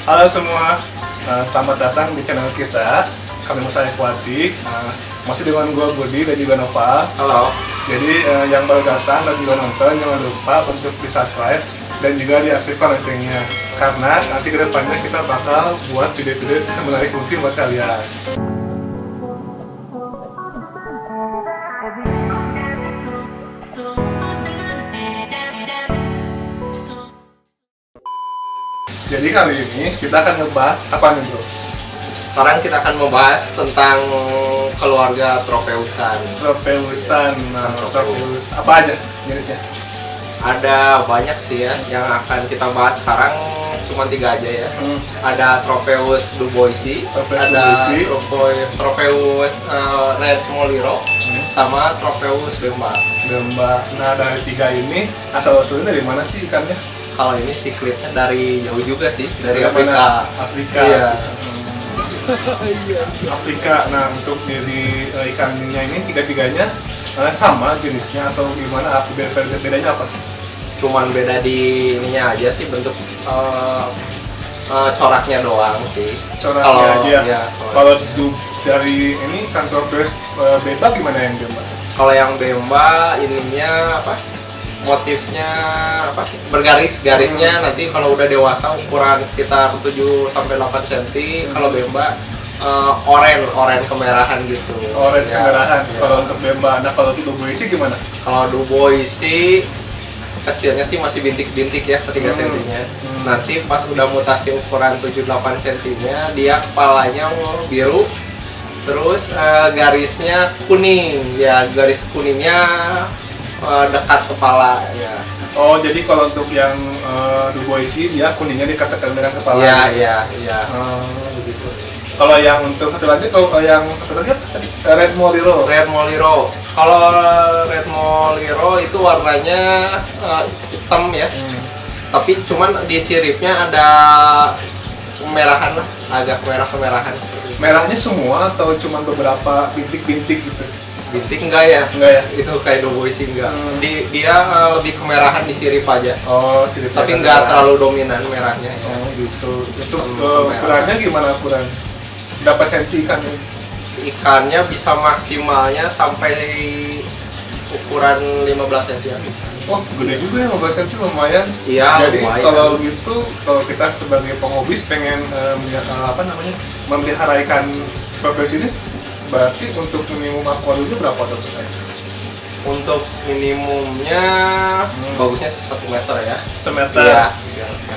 Halo semua, selamat datang di channel kita. Kami Musa Ekwati, masih dengan gue Budi dan juga Nova. Halo. Jadi yang baru datang dan juga nonton, jangan lupa untuk di subscribe dan juga diaktifkan loncengnya. Karena nanti kedepannya kita bakal buat video-video semenarik mungkin buat kalian. Jadi kali ini kita akan ngebahas apa nih bro? Sekarang kita akan membahas tentang keluarga Tropeusan. Tropeusan, Tropeus apa aja jenisnya? Ada banyak sih ya yang akan kita bahas sekarang, cuma 3 aja ya. Ada Tropeus duboisi, ada Tropeus Red Moliro, sama Tropeus Bemba. Nah dari 3 ini asal usulnya dari mana sih ikannya? Kalau ini siklitnya dari jauh juga sih, dari Afrika. Afrika. Iya. Afrika. Nah untuk jadi ikannya ini tiga-tiganya sama jenisnya atau gimana? Bedanya apa? Cuman beda di ininya aja sih, bentuk coraknya doang sih. Coraknya aja. Ya, kalau dari ini kan Tropeus Bemba gimana yang Bemba? Kalau yang Bemba ininya apa? Motifnya apa? Bergaris-garisnya nanti kalau udah dewasa ukuran sekitar 7 sampai 8 cm. Kalau Bemba oren kemerahan gitu. Orange ya, kemerahan. Ya. Kalau untuk Bemba, nah kalau untuk duboisi gimana? Kalau duboisi kecilnya sih masih bintik-bintik ya, ketiga sentinya. Nanti pas udah mutasi ukuran 7-8 cm-nya, dia kepalanya biru, terus garisnya kuning. Ya, garis kuningnya dekat kepala ya. Oh, jadi kalau untuk yang duboisi dia kuningnya dikatakan dengan kepala. Iya. Begitu. Kalau yang untuk satu lagi, yang satu lagi tadi Red Moliro. Red Moliro. Kalau Red Moliro itu warnanya hitam ya. Tapi cuman di siripnya ada kemerahan lah, agak kemerahan seperti itu. Merahnya semua atau cuma beberapa bintik-bintik gitu? Bintik enggak ya? Enggak ya? Itu kayak duboisi enggak. Dia lebih kemerahan di sirip aja. Oh, sirip. Tapi enggak terlalu dominan merahnya. Oh, gitu. Untuk ukurannya gimana ukuran? Berapa senti ikannya? Ikannya bisa maksimalnya sampai ukuran 15 cm. Oh, gede juga ya, 15 cm lumayan. Iya, jadi lumayan. kalau gitu, kalau kita sebagai pengobis pengen memelihara ikan Tropeus ini, berarti untuk minimum akuariumnya berapa tuh saya? Untuk minimumnya bagusnya 1 meter ya. Semeter. Iya.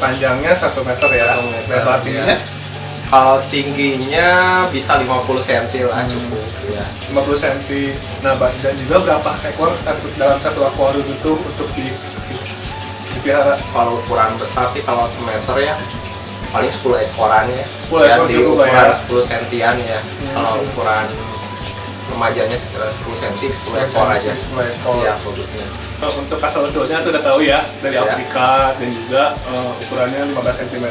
Panjangnya 1 meter ya. 1 meter. Lebar tingginya? Kalau tingginya bisa 50 cm lah cukup ya. 50 cm. Nah, dan juga berapa ekor dalam satu akuarium itu untuk dipelihara? Kalau ukuran besar sih kalau semeter ya paling 10 ekoran ya. 10 ekor di cukup ukuran ya. 10 sentian ya. Kalau ukuran remajanya sekitar 10 cm, 10 ekor aja. 10 ekor. Iya, bagusnya. Untuk asal usulnya itu udah tahu ya, dari Ya. Afrika dan juga ukurannya 15 cm.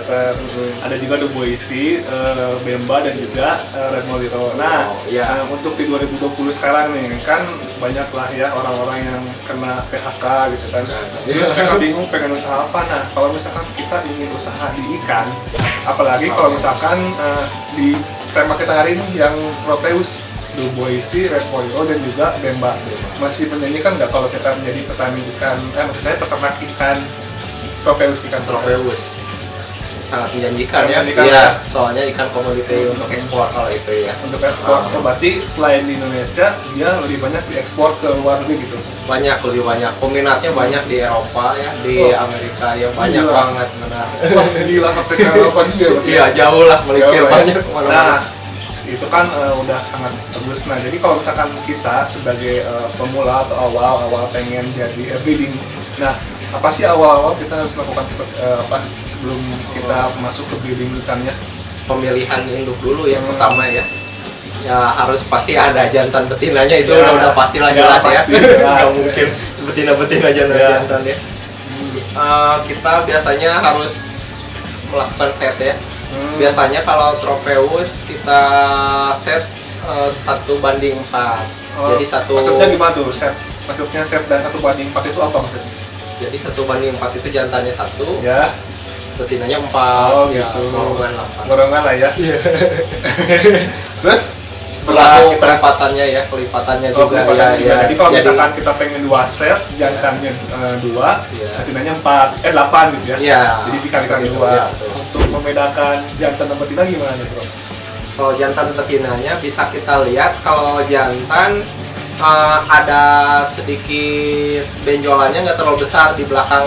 Ada juga duboisi, Bemba dan juga Red Moliro. Nah, ya. untuk di 2020 sekarang nih kan banyak lah ya orang-orang yang kena PHK gitu kan. Terus mereka bingung pengen usaha apa. Nah, kalau misalkan kita ingin usaha di ikan, apalagi kalau misalkan di tema kita hari ini yang Tropeus, duboisi, Red Moliro dan juga Bemba, masih menjanjikan nggak kalau kita menjadi petani ikan, maksud saya peternak ikan Tropeus, ikan Tropeus sangat menjanjikan ya. Menjanjikan, Iya, ya. soalnya ikan komoditi untuk ekspor kalau itu ya. Untuk ekspor, berarti selain di Indonesia dia lebih banyak diekspor ke luar negeri gitu. Lebih banyak peminatnya, banyak di Eropa ya, di Amerika ya, banyak Gila. banget benar. Wah, gila sampai ke Eropa juga berarti. Iya, jauh lah, melipir Jauh, ya. banyak kemana-mana. Nah, itu kan udah sangat bagus. Nah, jadi kalau misalkan kita sebagai pemula atau awal pengen jadi breeding, nah apa sih awal-awal kita harus lakukan sebelum kita masuk ke breeding ikannya? Pemilihan induk dulu yang pertama ya. Ya harus pasti ada jantan betinanya, itu Ya, udah pastilah ya, jelas ya. pasti, jelas. Nggak mungkin betina jantan ya. Kita biasanya harus melakukan set ya. Biasanya kalau Tropeus kita set 1:4. Jadi maksudnya gimana tuh set? Maksudnya set dan 1:4 itu apa maksudnya? Jadi 1:4 itu jantannya 1, Ya. betinanya 4. Oh ya, gitu. Borongan 8. Lah ya. Setelah Terus setelah kita kelipatannya Oh, juga kelipatannya juga. Jadi kalau Jadi, misalkan kita pengen 2 set, jantannya 2, Iya. betinanya 8 gitu ya. Iya. Jadi dikalikan Begitu, 2. ya, betul. Untuk membedakan jantan dan betina gimana nih, Bro? kalau jantan betinanya bisa kita lihat kalau jantan ada sedikit benjolannya, nggak terlalu besar di belakang,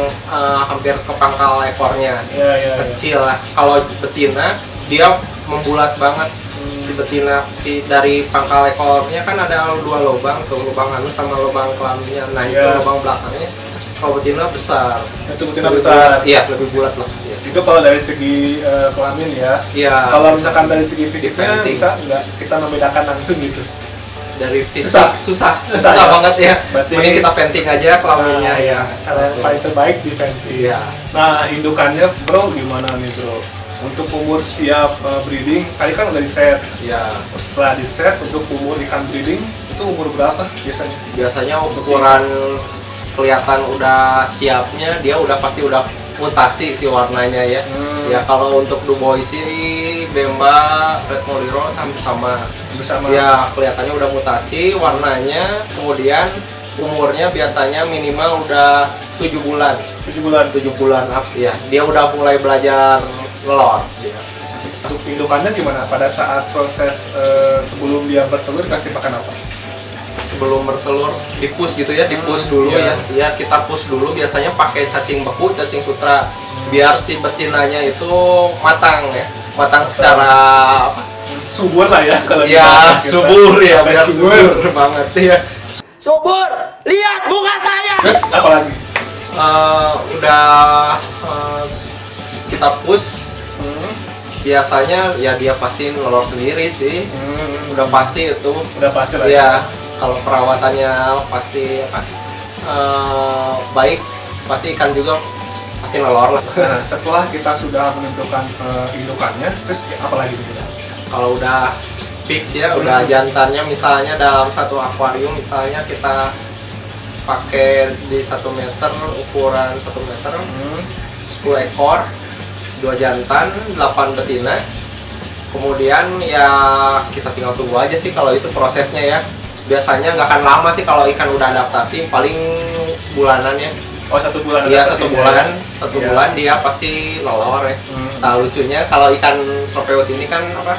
hampir ke pangkal ekornya, Ya. kecil lah. Kalau betina dia membulat banget. Si betina dari pangkal ekornya kan ada 2 lubang tuh, lubang anus sama lubang kelaminnya. Nah itu Iya. lubang belakangnya. Kalau betina besar. Itu betina besar. Iya, lebih bulat lah. Iya. Itu kalau dari segi kelamin ya. Iya. Kalau misalkan dari segi fisiknya Dipenting. bisa nggak kita membedakan langsung gitu? Dari fisik susah ya? banget ya. Berarti- Mending kita venting aja kelaminnya ya. Cara yang paling terbaik di venting. Iya. Nah, indukannya Bro gimana nih Bro? Untuk umur siap breeding, tadi kan udah di set. Ya, Setelah di set untuk umur ikan breeding itu umur berapa biasanya? biasanya ukuran kelihatan udah siapnya dia udah pasti udah mutasi si warnanya ya. Ya kalau untuk Dubois sih Bemba, Red Moliro hampir sama. Bersama. Ya kelihatannya udah mutasi warnanya, kemudian umurnya biasanya minimal udah 7 bulan. 7 bulan. 7 bulan up ya. Dia udah mulai belajar nelor. Ya. Untuk indukannya gimana? Pada saat proses sebelum dia bertelur kasih makan apa? Sebelum bertelur dipus gitu ya, dipus dulu Iya. ya kita push dulu biasanya pakai cacing beku, cacing sutra biar si betinanya itu matang ya, matang secara apa? Subur lah ya kalau Ya bahasa kita. subur ya, Sampai biar subur. subur banget ya. Subur, lihat muka saya. Terus apa lagi? Udah kita push biasanya ya dia pasti nelor sendiri sih, udah pasti itu. Udah pasti lah Ya kalau perawatannya pasti apa, baik, pasti ikan juga pasti nelor lah. Nah, setelah kita sudah menentukan indukannya, terus apa lagi kita? Kalau udah fix ya, udah jantannya misalnya dalam satu akuarium misalnya kita pakai di 1 meter, ukuran 1 meter, 10 ekor, 2 jantan, 8 betina. Kemudian ya kita tinggal tunggu aja sih kalau itu prosesnya ya. Biasanya nggak akan lama sih kalau ikan udah adaptasi, paling sebulanan ya. Oh, 1 bulan. Iya, adaptasinya 1 bulan, ya? 1 Iya. bulan dia pasti nelor ya. Nah lucunya kalau ikan Tropeus ini kan apa?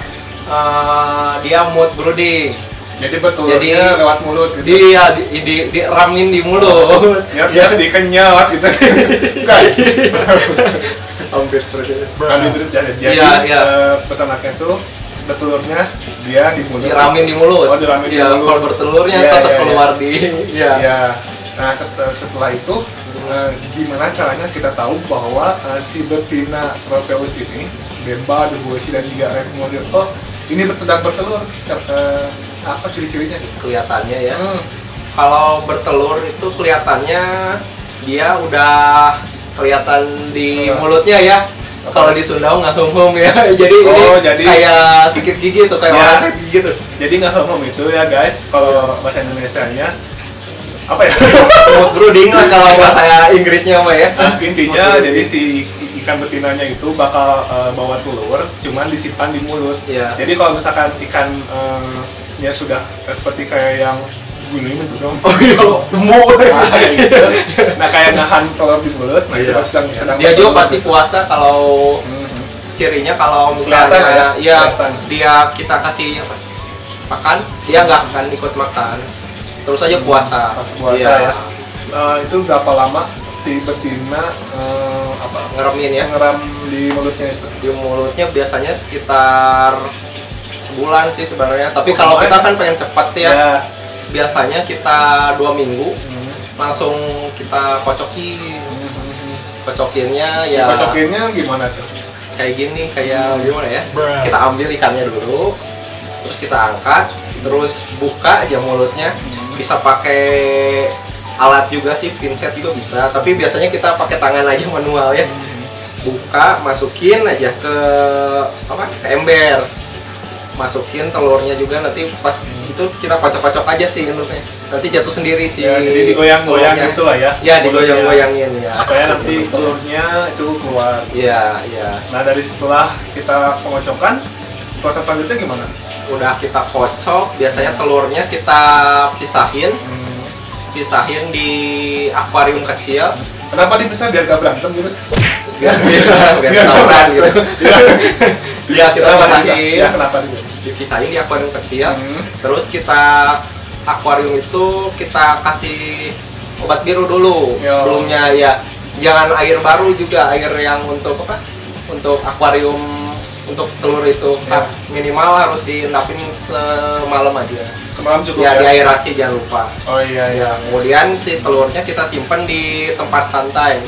Dia mood brooding. Jadi betulnya lewat mulut gitu. Dia diramin di mulut. Ya, biar dikenyot gitu. Kan? Hampir seperti itu. Jadi Iya. peternaknya tuh betulurnya dia di mulut. Diramin di mulut. Oh, diramin di Iya, mulut. kalau bertelurnya Iya, tetap iya, keluar di. Iya. Ya. Nah, setelah itu gimana caranya kita tahu bahwa si betina Tropeus ini, Bemba, Dubois dan juga Red Moliro, oh ini sedang bertelur. Apa ciri-cirinya? Kelihatannya ya. Kalau bertelur itu kelihatannya dia udah kelihatan di mulutnya ya. Kalau di Sunda nggak hum ya. Jadi jadi kayak sikit gigi tuh, kayak Ya. orang sakit gigi tuh. Jadi nggak ngomong itu ya guys, kalau bahasa Indonesianya apa ya? Mood brooding lah kalau bahasa Inggrisnya mah ya. Intinya Mood jadi brooding. si ikan betinanya itu bakal bawa telur, cuman disimpan di mulut. Iya. Jadi kalau misalkan ikan ya sudah seperti kayak yang gulung itu dong. Oh iya, mau. Nah, kayak gitu. Nah, kayak nahan telur di mulut, nah itu Iya. sedang Dia bertelur juga pasti gitu. puasa kalau cirinya kalau Kelihatan misalnya ya? ya Kelihatan. dia kita kasih apa, makan, dia nggak akan ikut makan. Terus aja puasa. Pas puasa Iya. ya. Itu berapa lama si betina Ngeremin ya. ngeram di mulutnya itu? Di mulutnya biasanya sekitar sebulan sih sebenarnya. Tapi kalau Lumayan. kita kan pengen cepat ya. Ya. Biasanya kita 2 minggu langsung kita kocokin. Kocokinnya ya Kocokinnya gimana tuh? kayak gini, kayak gimana ya? Kita ambil ikannya dulu, terus kita angkat, terus buka aja mulutnya. Bisa pakai alat juga sih, pinset juga bisa. Tapi biasanya kita pakai tangan aja manual ya. Buka, masukin aja ke apa? Ke ember. masukin telurnya juga, nanti pas itu kita kocok-kocok aja sih induknya, nanti jatuh sendiri sih. Ya, jadi digoyang-goyang telurnya. gitu lah ya. Ya, digoyang-goyangin ya. Supaya nanti telurnya itu keluar. Iya, iya. Nah, dari setelah kita pengocokan, proses selanjutnya gimana? Udah kita kocok, biasanya telurnya kita pisahin di akuarium kecil. Kenapa dipisah biar gak berantem gitu? Biar tawuran gitu. Ya, kita pisahin. Ya, kenapa gitu? Dipisahin di akuarium kecil. Terus kita akuarium itu kita kasih obat biru dulu. Sebelumnya ya, jangan air baru juga, air yang untuk apa? Untuk akuarium, untuk telur itu minimal harus diendapin semalam aja. Semalam cukup ya? Diaerasi jangan lupa. Oh iya iya. Kemudian si telurnya kita simpan di tempat santai,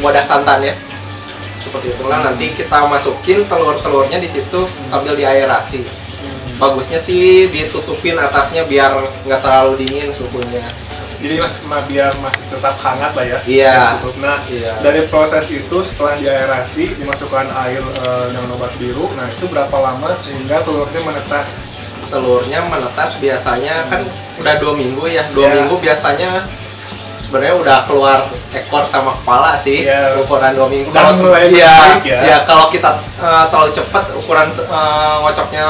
wadah santan ya. Seperti itulah nanti kita masukin telur-telurnya di situ sambil diaerasi. Bagusnya sih ditutupin atasnya biar nggak terlalu dingin suhunya. Jadi biar masih tetap hangat lah ya. Iya. Nah, dari proses itu setelah diaerasi dimasukkan air dengan obat biru. Nah, itu berapa lama sehingga telurnya menetas? Telurnya menetas biasanya kan udah 2 minggu ya. 2 minggu biasanya sebenarnya udah keluar ekor sama kepala sih. Ukuran 2 minggu. Kalau mulai baik ya. Ya kalau kita terlalu cepat ukuran ngocoknya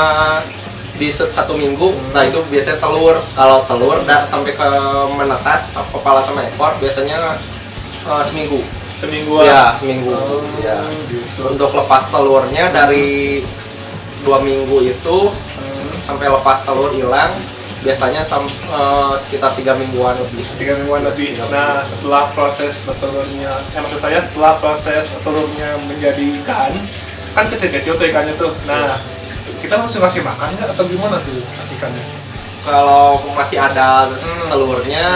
di 1 minggu, nah itu biasanya telur. Kalau telur sampai ke menetas kepala sama ekor biasanya seminggu. Semingguan. Ya, seminggu. Ya. Gitu. Untuk lepas telurnya dari 2 minggu itu sampai lepas telur hilang biasanya sekitar 3 mingguan lebih. 3 mingguan lebih. Nah, setelah proses telurnya, maksud saya setelah proses telurnya menjadi ikan, kan kecil-kecil tuh ikannya tuh. Nah, kita langsung kasih makan nggak atau gimana tuh ikannya? Kalau masih ada telurnya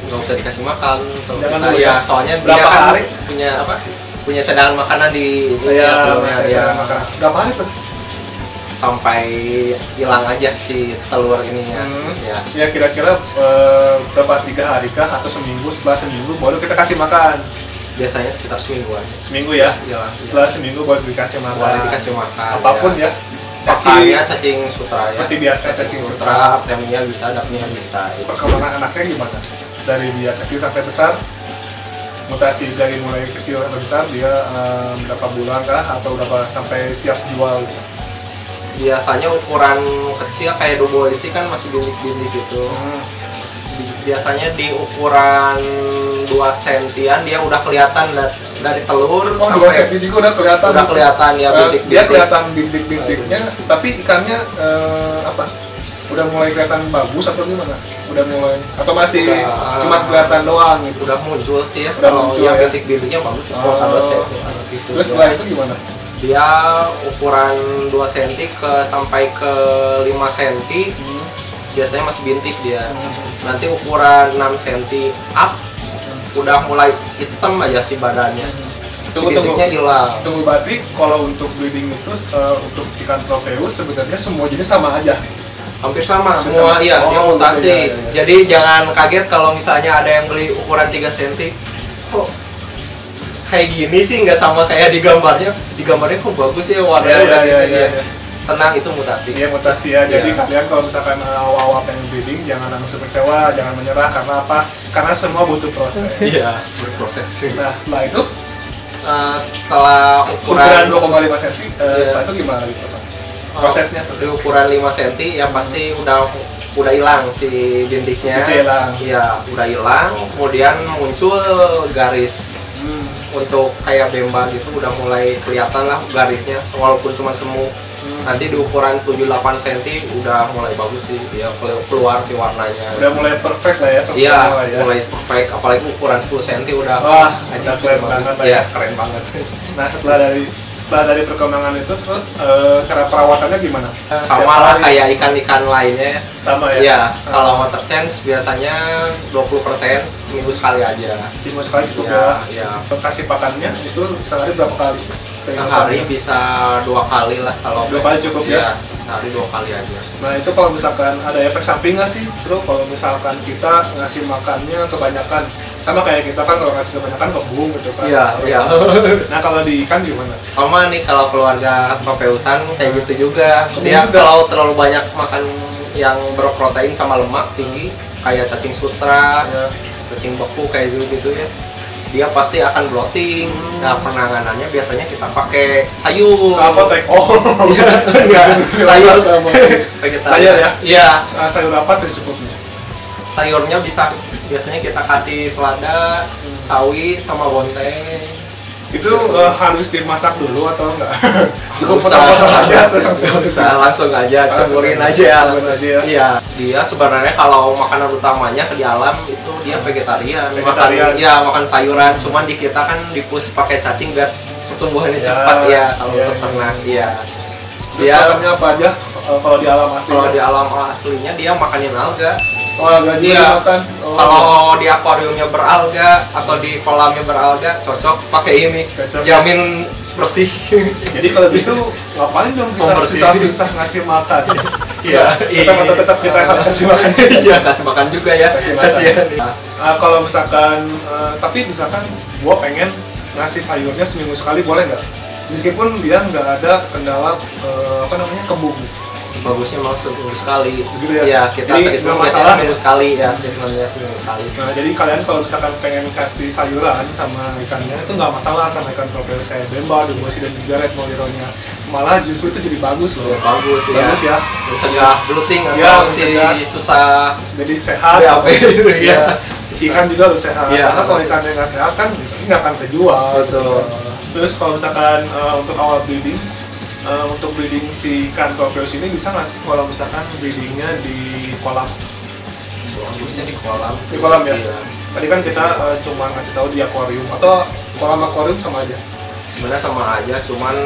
nggak usah dikasih makan. Jangan dulu ya, soalnya berapa dia kan hari? punya cadangan makanan di telurnya. Berapa hari tuh? Sampai hilang aja si telur ininya. Ya kira-kira berapa, 3 hari kah atau seminggu? Setelah seminggu baru kita kasih makan. Biasanya sekitar semingguan. Seminggu ya? Setelah seminggu baru dikasih makan. Boleh dikasih makan. Apapun ya. Pakannya cacing sutra ya. Seperti biasa cacing sutra. Dagingnya bisa, dagingnya bisa. Perkembangan anaknya gimana? Dari dia kecil sampai besar? Mutasi dari mulai kecil sampai besar dia berapa bulan kah atau berapa sampai siap jual? Biasanya ukuran kecil kayak dobolisi kan masih bintik-bintik gitu. Biasanya di ukuran 2 sentian dia udah kelihatan dari telur sampai 2 senti juga udah kelihatan. Udah kelihatan ya bintik-bintik. Dia kelihatan bintik-bintiknya, tapi ikannya udah mulai kelihatan bagus atau gimana? Udah mulai atau masih cuma kelihatan doang gitu? Udah muncul sih ya. Udah muncul ya. Bintik-bintiknya bagus ya. Gitu. Terus setelah itu gimana? Dia ukuran 2 cm sampai ke 5 cm biasanya masih bintik dia. Nanti ukuran 6 cm up udah mulai hitam aja si badannya. Si bintiknya hilang. Tunggu, berarti kalau untuk breeding itu untuk ikan Proteus sebenarnya semua jenis sama aja? Hampir sama semua, iya, dia mutasi. Jadi jangan kaget kalau misalnya ada yang beli ukuran 3 cm. Kok kayak gini sih, nggak sama kayak di gambarnya. Di gambarnya kok bagus ya warnanya. Tenang, itu mutasi. Iya, mutasi ya. Jadi kalian kalau misalkan awal-awal pengen breeding jangan langsung kecewa, jangan menyerah. Karena apa? Karena semua butuh proses. Iya, berproses. Nah, setelah itu setelah ukuran 2,5 cm, setelah itu gimana gitu Pak? Prosesnya ukuran 5 cm ya pasti udah hilang si bintiknya. Iya, udah hilang. Kemudian muncul garis untuk kayak bemba gitu, udah mulai kelihatan lah garisnya walaupun cuma semu. Nanti di ukuran 7-8 cm udah mulai bagus sih, dia keluar si warnanya. Udah mulai perfect lah ya. Iya, mulai perfect. Apalagi ukuran 10 cm udah keren banget ya. Keren banget. Nah, setelah dari perkembangan itu terus cara perawatannya gimana? Sama lah kayak ikan-ikan lainnya. Sama ya? Iya, kalau water change biasanya 20% seminggu sekali aja. Seminggu sekali cukup ya? Iya. Kasih pakannya itu sehari berapa kali? Sehari bisa 2 kali lah kalau 2 kali cukup ya? sehari 2 kali aja. Nah itu kalau misalkan ada efek samping nggak sih bro kalau misalkan kita ngasih makannya kebanyakan, sama kayak kita kan kalau ngasih kebanyakan kembung gitu kan. Iya. Nah kalau di ikan gimana? Sama nih kalau keluarga tropeusan kayak gitu juga. Kembung Dia juga. kalau terlalu banyak makan yang berprotein sama lemak tinggi kayak cacing sutra, Ya. cacing beku kayak gitu ya, dia pasti akan bloating. Nah penanganannya biasanya kita pakai sayur. Apa tek? Oh Enggak, sayur sama vegetarian. sayur ya? Iya, Sayur apa tuh cukupnya? sayurnya biasanya kita kasih selada, sawi sama bonteng. Itu harus dimasak dulu atau enggak? Cukup Usah potong-potong aja terus langsung usah langsung aja cemurin Langsung aja aja. langsung Aja ya. Iya, dia sebenarnya kalau makanan utamanya di alam itu dia vegetarian. Vegetarian. Makan sayuran, cuman di kita kan dipus pakai cacing biar pertumbuhannya Ya, cepat ya kalau iya, untuk ternak. Iya. Terus Dia makannya apa aja kalau di alam asli? kalau di alam aslinya dia makanin alga. Oh agak juga Iya. dimakan. Oh. Kalau di akuariumnya beralga atau di kolamnya beralga cocok pakai ini. Cocok. Jamin bersih. Jadi kalau gitu ngapain dong kita Membersih. susah-susah ngasih makan? Iya, Tetap kita harus kasih makan. Iya, kasih makan juga ya. Kasih makan. Kasihan. Kalau misalkan, tapi misalkan gua pengen ngasih sayurnya seminggu sekali boleh nggak? Meskipun dia nggak ada kendala kembung. Bagusnya malah seminggu sekali. Begitu ya? Iya, kita Jadi treatment nggak biasanya masalah seminggu sekali ya, treatmentnya seminggu sekali. Nah, jadi kalian kalau misalkan pengen kasih sayuran sama ikannya itu nggak masalah sama ikan tropeus kayak bemba, dubosi dan juga red molironya. Malah justru itu jadi bagus loh. Bagus ya. Bagus ya. Mencegah bloating Iya, atau si mencegah. susah Jadi sehat. BAB gitu ya. Iya. Ikan juga harus sehat. Iya, Karena kalau harus. ikannya nggak sehat kan nggak akan terjual. Betul. Terus kalau misalkan untuk awal breeding, untuk breeding si ikan tropeus ini bisa nggak sih kalau misalkan breedingnya di kolam? Bagusnya di kolam. Di kolam ya? Iya. Tadi kan kita cuma ngasih tahu di akuarium atau kolam akuarium sama aja. Sebenarnya sama aja, cuman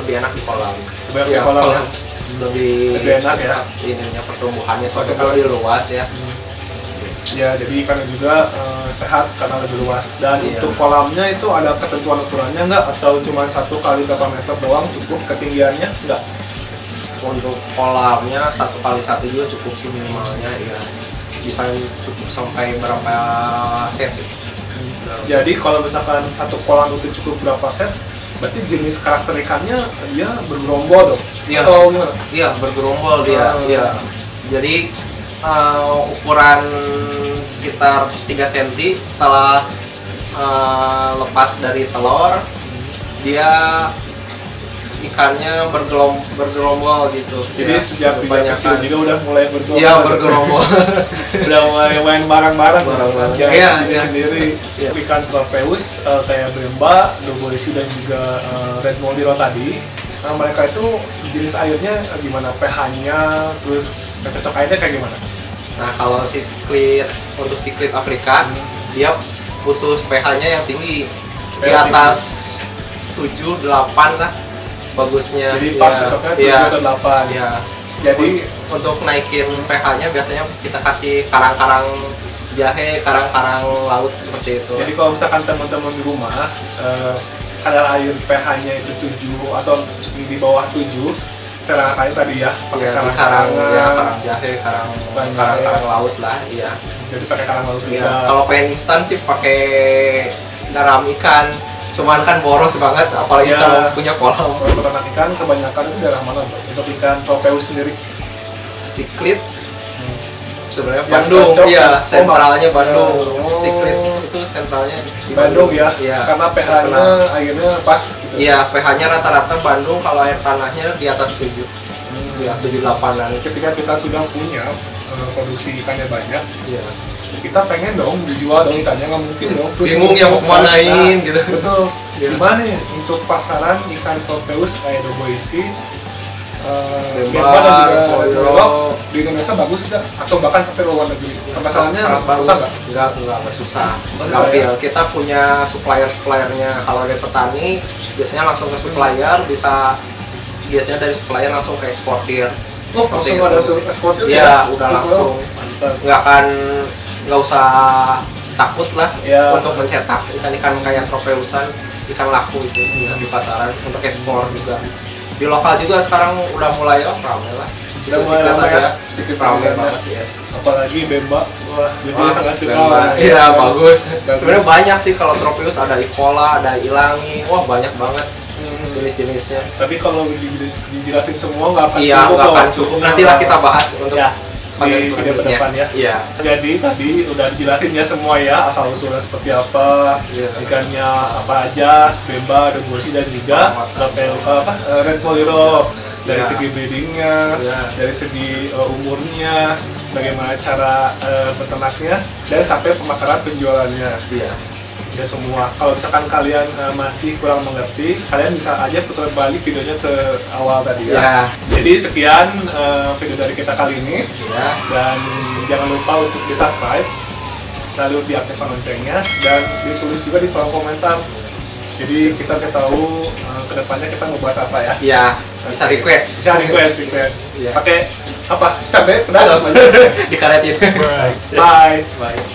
lebih enak di kolam. Lebih enak di Iya, kolam ya? Lebih enak ya? Ininya pertumbuhannya soalnya kalau di luas ya. Ya, jadi ikannya juga sehat karena lebih luas. Dan Iya. untuk kolamnya itu ada ketentuan ukurannya nggak? Atau cuma 1 kali berapa meter doang cukup ketinggiannya? Nggak. Untuk kolamnya 1x1 juga cukup sih minimalnya ya. Bisa cukup sampai berapa set gitu. Jadi kalau misalkan 1 kolam itu cukup berapa set, berarti jenis karakter ikannya dia bergerombol dong? Iya. Atau gimana? Iya, bergerombol dia. Oh. Iya. Jadi ukuran sekitar 3 cm setelah lepas dari telur, dia ikannya bergerombol gitu. Jadi Ya, sejak dia kebanyakan. kecil juga udah mulai bergerombol. Iya, bergerombol. Udah mulai main bareng-bareng. Bareng-bareng. Jangan Iya, sendiri-sendiri. Iya. Ikan tropeus kayak bemba, doboisi dan juga red moliro tadi. Nah, mereka itu jenis airnya gimana? pH-nya, terus cocok airnya kayak gimana? Nah, kalau untuk siklit Afrika, dia butuh pH-nya yang tinggi. Di pH atas 7-8 lah bagusnya. Jadi pas cocoknya 7 atau 8. Ya. Jadi Untuk naikin pH-nya biasanya kita kasih karang-karang jahe, karang-karang laut seperti itu. Jadi kalau misalkan teman-teman di rumah kadar air pH-nya itu 7 atau di bawah 7, cara kayak tadi ya, pakai Ya, karang, karang-karangan, ya, karang jahe, karang laut lah, iya. jadi pakai karang laut Ya, juga. kalau pengen instan sih pakai garam ikan. Cuman kan boros banget, apalagi Ya. kalau punya kolam. Kalau peternak ikan kebanyakan itu daerah mana Bro? Untuk ikan tropeus sendiri? Siklit sebenarnya Yang Bandung, cocok iya, ya? sentralnya Bandung. Oh. Siklit itu sentralnya Di Bandung ya, Iya. karena pH-nya airnya pas gitu. Iya, pH-nya rata-rata Bandung kalau air tanahnya di atas 7. Ya, 7-8-an. Ketika kita sudah punya produksi ikannya banyak, Iya. kita pengen dong dijual dong ikannya, nggak mungkin dong. Terus Bingung ya mau kemanain gitu. Betul. Iya. Gimana ya untuk pasaran ikan tropeus kayak doboisi, Bemba, dan juga Moliro. Moliro di Indonesia bagus nggak? Atau bahkan sampai luar negeri? Masalahnya sangat bagus. susah nggak? Enggak susah. Oh, Gampil. Kita punya supplier-suppliernya. Kalau dari petani biasanya langsung ke supplier, biasanya dari supplier langsung ke eksportir. Oh, langsung ada ekspor juga? Iya, udah Super. langsung. Mantap. Nggak usah takut lah Ya. untuk mencetak ikan-ikan kayak tropeusan, ikan laku itu bisa di pasaran untuk ekspor juga. Di lokal juga sekarang udah mulai ramai lah. Udah mulai ramai ya, Ramai banget ya. Apalagi Bemba, wah itu sangat suka Bemba. lah. Iya bagus. Sebenarnya banyak sih kalau Tropius, ada Icola, ada Ilangi, wah banyak banget jenis-jenisnya. Tapi kalau dijelasin semua nggak akan Iya, cukup. nggak akan cukup. Nantilah kita bahas untuk ya, pada di video selanjutnya. depan ya. Iya. Jadi tadi udah dijelasin ya semua ya, asal usulnya seperti apa, Iya. ikannya apa aja, Bemba, Donggoshi dan juga Red Poliro. Dari Iya. segi breedingnya, Iya. dari segi umurnya, bagaimana cara peternaknya, dan sampai pemasaran penjualannya. Iya. Ya semua. Kalau misalkan kalian masih kurang mengerti, kalian bisa aja putar balik videonya ke awal tadi ya. Ya. Jadi sekian video dari kita kali ini. Ya. Dan jangan lupa untuk di subscribe, lalu diaktifkan loncengnya, dan ditulis juga di kolom komentar. Jadi kita udah tahu kedepannya kita mau bahas apa ya. Iya, bisa request. Bisa request. Iya. Pakai apa? Cabai, pedas. Dikaretin. Bye. Bye.